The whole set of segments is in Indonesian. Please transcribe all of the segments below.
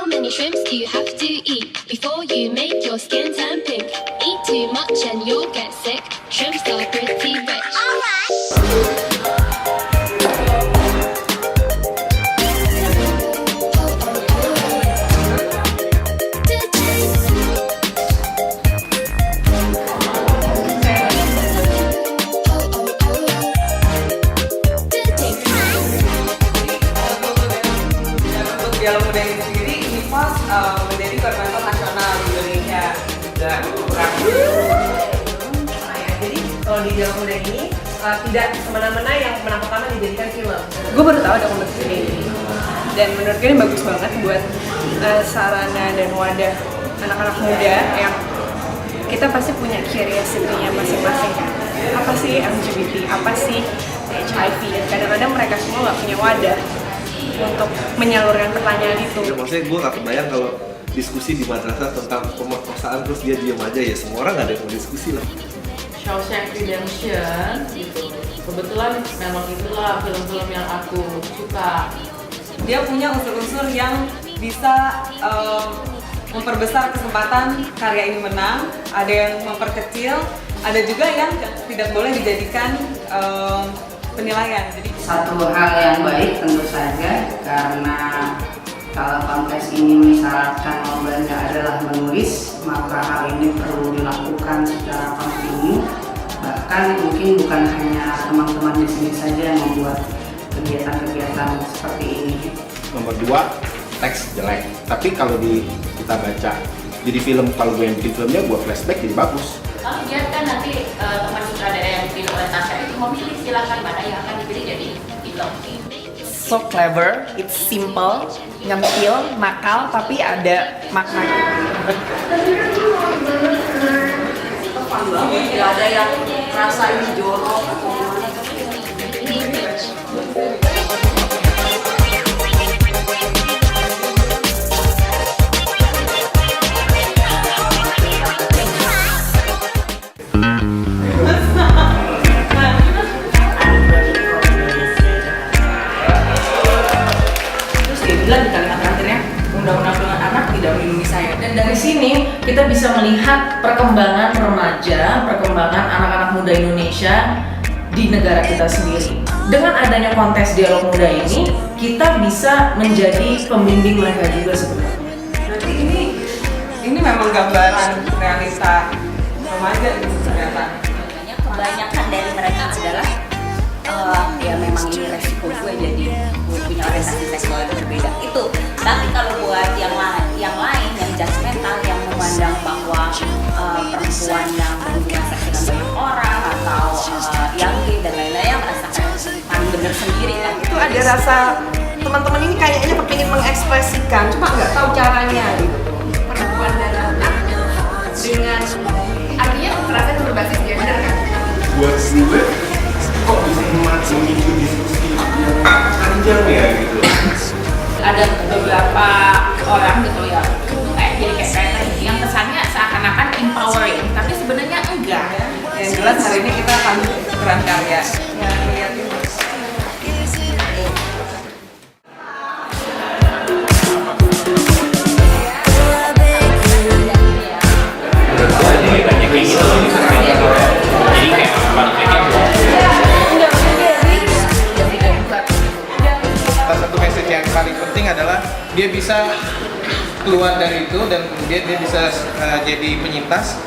How many shrimps do you have to eat before you make your skin turn pink? Eat too much and you'll get sick. Shrimps are pretty rich. Dialog Muda ini sendiri, IMIFAS menjadi koordinator nasional di Indonesia. Dan jadi kalau di Dialog Muda ini tidak semena-mena yang menang pertama dijadikan film. Gue baru tahu ada kompetisi ini, dan menurut gue ini bagus banget buat sarana dan wadah anak-anak muda yang kita pasti punya curiosity-nya masing-masing kan. Apa sih LGBT? Apa sih HIV? Dan kadang-kadang mereka semua nggak punya wadah untuk menyalurkan pertanyaan itu. Ya, maksudnya gue gak kebayang kalau diskusi di madrasah tentang pemerkosaan terus dia diam aja, ya semua orang gak ada yang mau diskusi lah. Shawshank Redemption gitu. Kebetulan memang itulah film-film yang aku suka. Dia punya unsur-unsur yang bisa memperbesar kesempatan karya ini menang, ada yang memperkecil, ada juga yang tidak boleh dijadikan penilaian. Jadi satu hal yang baik tentu saja, karena kalau kontes ini mensyaratkan lombanya adalah menulis, maka hal ini perlu dilakukan secara kontinu. Bahkan mungkin bukan hanya teman-teman di sini saja yang membuat kegiatan-kegiatan seperti ini. Nomor 2, teks jelek. Tapi kalau kita baca jadi film, kalau gue yang bikin filmnya gue flashback jadi bagus. Lihat kan nanti teman sutradara yang dipilih oleh Tasya itu memilih, silakan mana yang akan dipilih jadi film. so clever, it's simple, nyempil, nakal, tapi ada maknanya. Tidak ada yang rasa ini jorok atau bilang di kalimat terakhirnya undang-undang perlindungan anak tidak melindungi saya. Dan dari sini kita bisa melihat perkembangan remaja, perkembangan anak-anak muda Indonesia di negara kita sendiri. Dengan adanya kontes dialog muda ini, kita bisa menjadi pembimbing mereka juga sebenarnya. Berarti ini memang gambaran realita remaja itu ternyata. Kebanyakan dari mereka adalah ya memang ini resiko gue jadi gue punya orientasi seksual yang berbeda itu. Tapi kalau buat yang lain yang judgmental, yang memandang bahwa perempuan yang berhubungan seks dengan banyak orang atau yang gay dan lain-lain yang merasa paling bener sendiri kan, Itu ada rasa teman-teman ini kayaknya kepingin mengekspresikan, cuma nggak tahu caranya gitu. Perempuan dan anak dengan artinya kekerasan itu berbasis gender kan? Buat gue, kok bisa memicu diskusi yang panjang ya gitu. ada beberapa orang gitu ya kayak yang kesannya seakan-akan empowering, tapi sebenarnya enggak. Yang jelas hari ini kita akan peran karya. Lihat ini. Salah satu message yang paling penting adalah dia bisa keluar dari itu dan kemudian dia bisa jadi penyintas,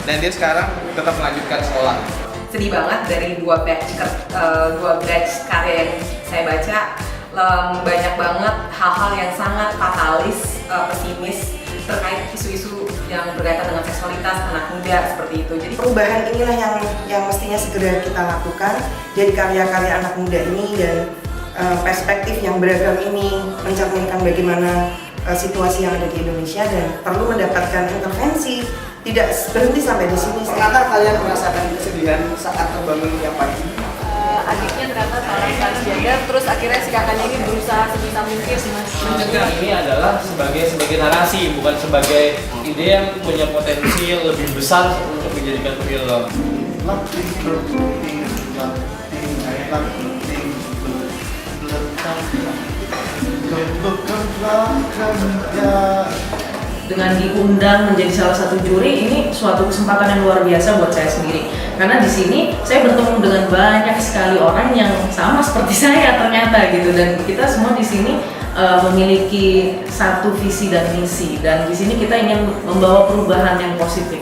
dan dia sekarang tetap melanjutkan sekolah. Sedih banget dari dua batch karya yang saya baca, banyak banget hal-hal yang sangat fatalis, pesimis terkait isu-isu yang berkaitan dengan seksualitas anak muda seperti itu. Jadi perubahan inilah yang mestinya segera kita lakukan. Jadi karya-karya anak muda ini dan perspektif yang beragam ini mencerminkan bagaimana situasi yang ada di Indonesia dan perlu mendapatkan intervensi. Tidak berhenti sampai di sini. Apakah kalian merasakan kesedihan saat terbangun yang pagi? Adiknya ternyata seorang transgender, terus akhirnya si kakaknya ini berusaha sebisa mungkin mencegah. Ini adalah sebagai narasi, bukan sebagai ide yang punya potensi yang lebih besar untuk dijadikan film. Kau bukanlah dengan diundang menjadi salah satu juri, ini suatu kesempatan yang luar biasa buat saya sendiri. Karena di sini saya bertemu dengan banyak sekali orang yang sama seperti saya ternyata gitu, dan kita semua di sini memiliki satu visi dan misi, dan di sini kita ingin membawa perubahan yang positif.